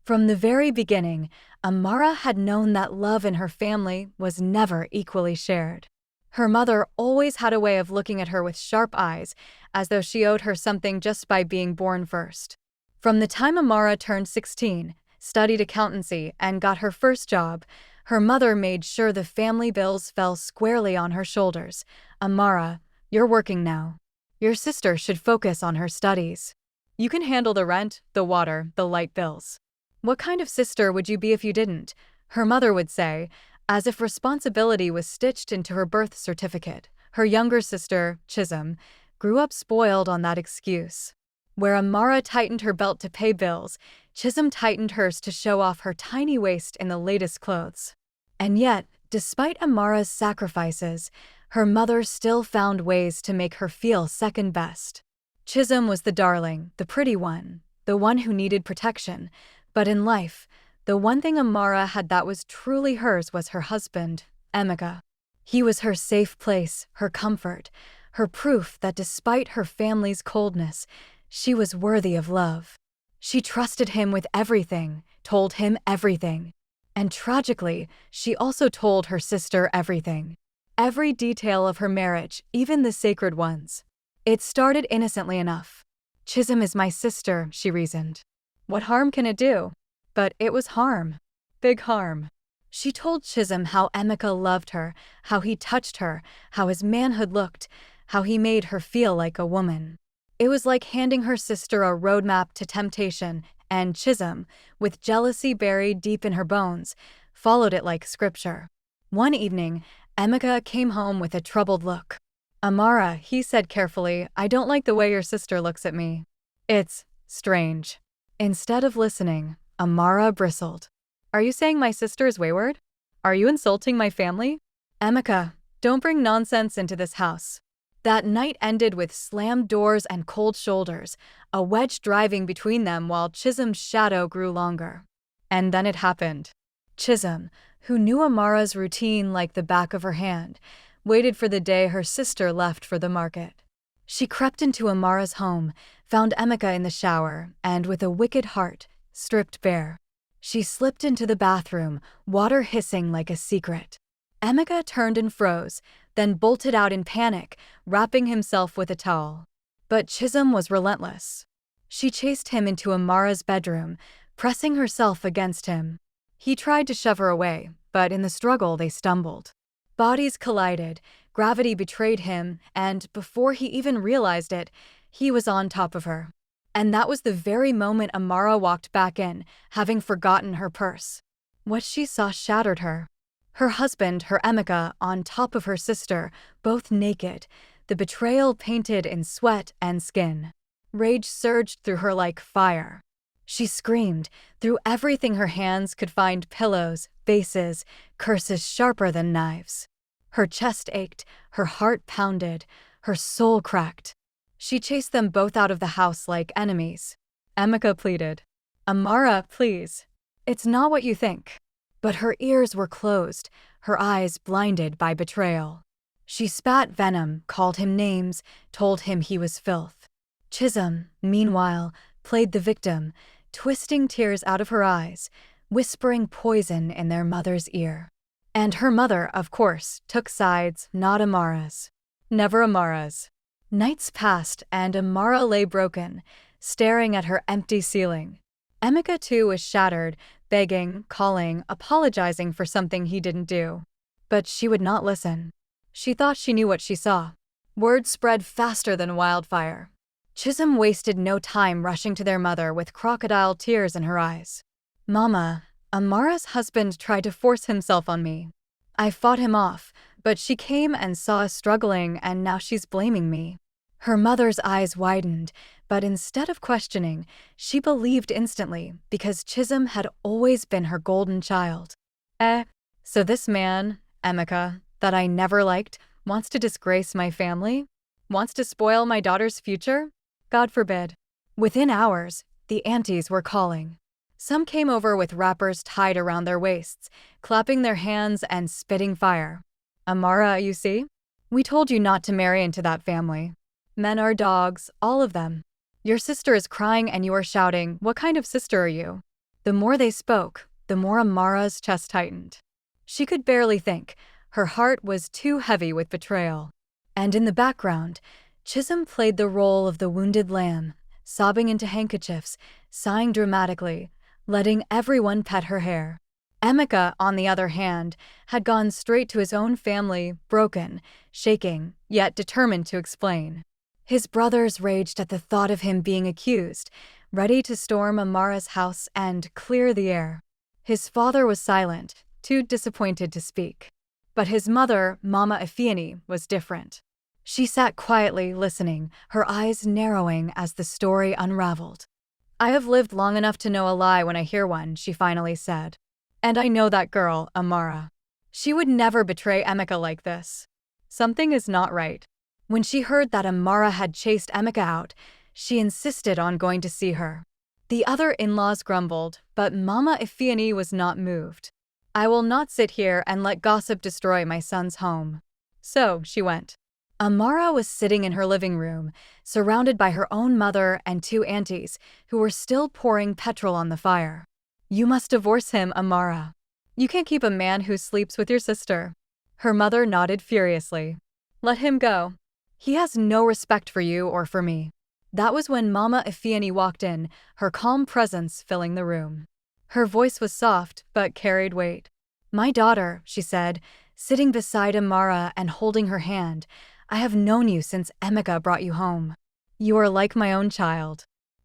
From the very beginning, Amara had known that love in her family was never equally shared. Her mother always had a way of looking at her with sharp eyes, as though she owed her something just by being born first. From the time Amara turned 16, studied accountancy, and got her first job, her mother made sure the family bills fell squarely on her shoulders. "Amara, you're working now. Your sister should focus on her studies. You can handle the rent, the water, the light bills." "What kind of sister would you be if you didn't?" her mother would say, as if responsibility was stitched into her birth certificate. Her younger sister, Chisholm, grew up spoiled on that excuse. Where Amara tightened her belt to pay bills, Chisholm tightened hers to show off her tiny waist in the latest clothes. And yet, despite Amara's sacrifices, her mother still found ways to make her feel second best. Chisholm was the darling, the pretty one, the one who needed protection. But in life, the one thing Amara had that was truly hers was her husband, Emeka. He was her safe place, her comfort, her proof that despite her family's coldness, she was worthy of love. She trusted him with everything, told him everything. And tragically, she also told her sister everything. Every detail of her marriage, even the sacred ones. It started innocently enough. "Chisholm is my sister," she reasoned. "What harm can it do?" But it was harm. Big harm. She told Chisholm how Emeka loved her, how he touched her, how his manhood looked, how he made her feel like a woman. It was like handing her sister a roadmap to temptation, and Chisholm, with jealousy buried deep in her bones, followed it like scripture. One evening, Emeka came home with a troubled look. "Amara," he said carefully, "I don't like the way your sister looks at me. It's strange." Instead of listening, Amara bristled. "Are you saying my sister is wayward? Are you insulting my family?" "Emeka, don't bring nonsense into this house." That night ended with slammed doors and cold shoulders, a wedge driving between them while Chisholm's shadow grew longer. And then it happened. Chisholm, who knew Amara's routine like the back of her hand, waited for the day her sister left for the market. She crept into Amara's home, found Emeka in the shower, and with a wicked heart, stripped bare. She slipped into the bathroom, water hissing like a secret. Emeka turned and froze, then bolted out in panic, wrapping himself with a towel. But Chisholm was relentless. She chased him into Amara's bedroom, pressing herself against him. He tried to shove her away, but in the struggle they stumbled. Bodies collided, gravity betrayed him, and before he even realized it, he was on top of her. And that was the very moment Amara walked back in, having forgotten her purse. What she saw shattered her. Her husband, her Emeka, on top of her sister, both naked, the betrayal painted in sweat and skin. Rage surged through her like fire. She screamed, threw everything her hands could find: pillows, vases, curses sharper than knives. Her chest ached, her heart pounded, her soul cracked. She chased them both out of the house like enemies. Emeka pleaded, "Amara, please. It's not what you think." But her ears were closed, her eyes blinded by betrayal. She spat venom, called him names, told him he was filth. Chisholm, meanwhile, played the victim, twisting tears out of her eyes, whispering poison in their mother's ear. And her mother, of course, took sides, not Amara's. Never Amara's. Nights passed, and Amara lay broken, staring at her empty ceiling. Emeka, too, was shattered, begging, calling, apologizing for something he didn't do. But she would not listen. She thought she knew what she saw. Word spread faster than wildfire. Chisholm wasted no time rushing to their mother with crocodile tears in her eyes. "Mama, Amara's husband tried to force himself on me. I fought him off, but she came and saw us struggling, and now she's blaming me." Her mother's eyes widened, but instead of questioning, she believed instantly because Chisholm had always been her golden child. So this man, Emeka, that I never liked, wants to disgrace my family? Wants to spoil my daughter's future? God forbid. Within hours, the aunties were calling. Some came over with wrappers tied around their waists, clapping their hands and spitting fire. "Amara, you see? We told you not to marry into that family. Men are dogs, all of them. Your sister is crying and you are shouting, 'What kind of sister are you?' The more they spoke, the more Amara's chest tightened. She could barely think. Her heart was too heavy with betrayal. And in the background, Chisholm played the role of the wounded lamb, sobbing into handkerchiefs, sighing dramatically, letting everyone pet her hair. Emeka, on the other hand, had gone straight to his own family, broken, shaking, yet determined to explain. His brothers raged at the thought of him being accused, ready to storm Amara's house and clear the air. His father was silent, too disappointed to speak. But his mother, Mama Ifeanyi, was different. She sat quietly listening, her eyes narrowing as the story unraveled. "I have lived long enough to know a lie when I hear one," she finally said. "And I know that girl, Amara. She would never betray Emeka like this. Something is not right." When she heard that Amara had chased Emeka out, she insisted on going to see her. The other in-laws grumbled, but Mama Ifeanyi was not moved. "I will not sit here and let gossip destroy my son's home." So she went. Amara was sitting in her living room, surrounded by her own mother and two aunties, who were still pouring petrol on the fire. "You must divorce him, Amara. You can't keep a man who sleeps with your sister." Her mother nodded furiously. "Let him go. He has no respect for you or for me." That was when Mama Ifeanyi walked in, her calm presence filling the room. Her voice was soft, but carried weight. "My daughter," she said, sitting beside Amara and holding her hand, "I have known you since Emeka brought you home. You are like my own child.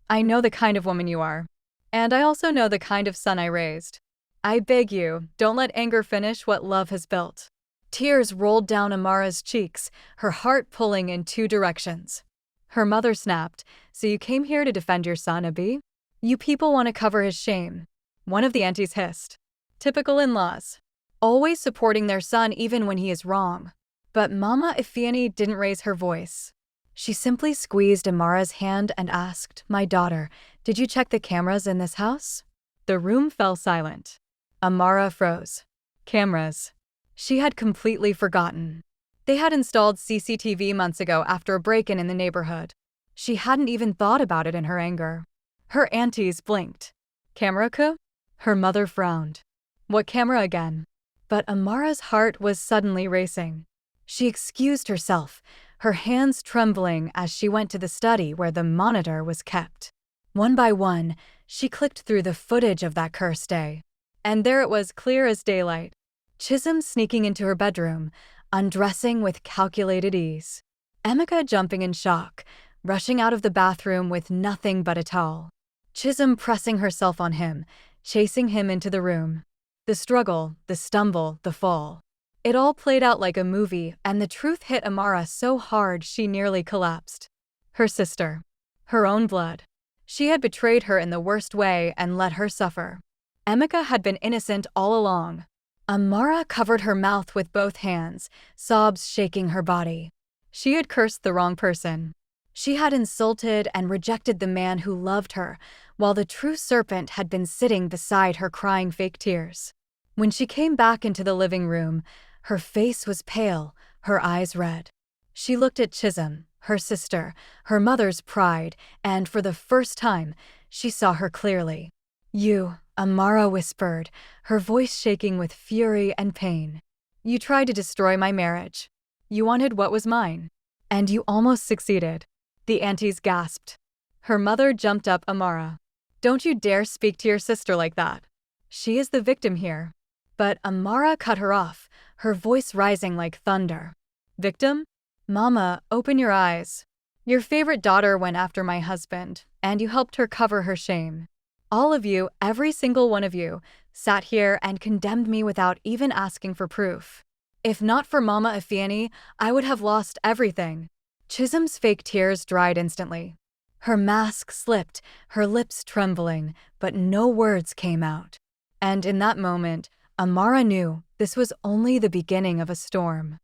I know the kind of woman you are. And I also know the kind of son I raised. I beg you, don't let anger finish what love has built." Tears rolled down Amara's cheeks, her heart pulling in two directions. Her mother snapped, "So you came here to defend your son, Abi? You people want to cover his shame." One of the aunties hissed. Typical in-laws. Always supporting their son even when he is wrong. But Mama Ifeanyi didn't raise her voice. She simply squeezed Amara's hand and asked, "My daughter, did you check the cameras in this house?" The room fell silent. Amara froze. Cameras. She had completely forgotten. They had installed CCTV months ago after a break-in in the neighborhood. She hadn't even thought about it in her anger. Her aunties blinked. "Camera coup?" Her mother frowned. "What camera again?" But Amara's heart was suddenly racing. She excused herself, her hands trembling as she went to the study where the monitor was kept. One by one, she clicked through the footage of that cursed day. And there it was, clear as daylight. Chisholm sneaking into her bedroom, undressing with calculated ease. Emeka jumping in shock, rushing out of the bathroom with nothing but a towel. Chisholm pressing herself on him, chasing him into the room. The struggle, the stumble, the fall. It all played out like a movie, and the truth hit Amara so hard she nearly collapsed. Her sister. Her own blood. She had betrayed her in the worst way and let her suffer. Emeka had been innocent all along. Amara covered her mouth with both hands, sobs shaking her body. She had cursed the wrong person. She had insulted and rejected the man who loved her, while the true serpent had been sitting beside her crying fake tears. When she came back into the living room, her face was pale, her eyes red. She looked at Chisholm, her sister, her mother's pride, and for the first time, she saw her clearly. "You," Amara whispered, her voice shaking with fury and pain. "You tried to destroy my marriage. You wanted what was mine. And you almost succeeded." The aunties gasped. Her mother jumped up. "Amara, don't you dare speak to your sister like that. She is the victim here." But Amara cut her off, her voice rising like thunder. "Victim? Mama, open your eyes. Your favorite daughter went after my husband, and you helped her cover her shame. All of you, every single one of you, sat here and condemned me without even asking for proof. If not for Mama Ifeanyi, I would have lost everything." Chisholm's fake tears dried instantly. Her mask slipped, her lips trembling, but no words came out. And in that moment, Amara knew this was only the beginning of a storm.